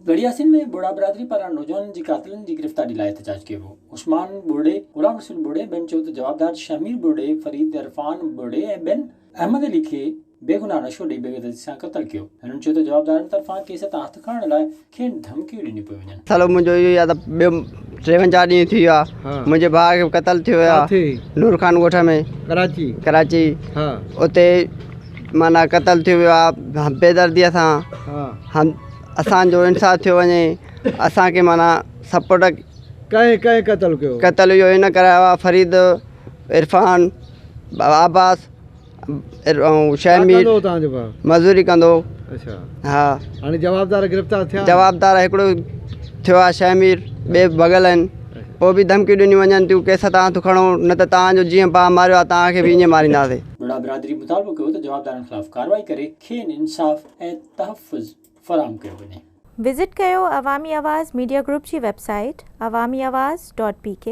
यासीन में ॿरड़ा برادري पारान नोजवान जी قاتلن जी गिरफ्तारी लाइ احتجاج कयो हो। उस्मान ॿुरड़े, गुलाम रसूल ॿुरड़े ॿियनि चयो त जवाबदार शमीर ॿुरड़े, फरीद इरफान ॿुरड़े ऐं ॿियनि अहमद अली खे बेगुनाह नशो ॾेई बेगदर्जी सां क़तल कयो। हिननि चयो त जवाबदारनि तरफ़ां केस तां हथ खणण लाइ खेनि धमकियूं ॾिनियूं पियूं वञनि। सालो मुंहिंजो इहो या त ॿियो 3-4 ॾींहं थी विया। मुंहिंजे भाउ खे क़तल थियो आहे नूर खान ॻोठ में कराची। उते माना क़तल थियो वियो आहे बेदर्दीअ सां। असांजो इंसाफ़ थियो वञे। असांखे माना सपोर्ट कंहिं क़तल कयो? क़तल इहो हिन करायो आहे फरीद, इरफान, आबास ऐं शमीर मज़दूरी कंदो। हा, हाणे जवाबदार गिरफ़्तार थिया? जवाबदार हिकिड़ो थियो आहे शमीर, ॿिए बग़ल आहिनि। पोइ बि धमकियूं ॾिनियूं वञनि थियूं केस तव्हां हथु खणो न त तव्हांजो जीअं भाउ मारियो आहे तव्हांखे बि ईअं मारींदासीं। ॿरड़ा برادري मुतालबो कयो त जवाबदारनि ख़िलाफ़ कार्रवाई करे खेनि इंसाफ़ ऐं तहफ़ुज़ फ़राहम कयो वञे। विज़िट कयो अवामी आवाज़ मीडिया ग्रुप जी वेबसाइट awamiawaz.pk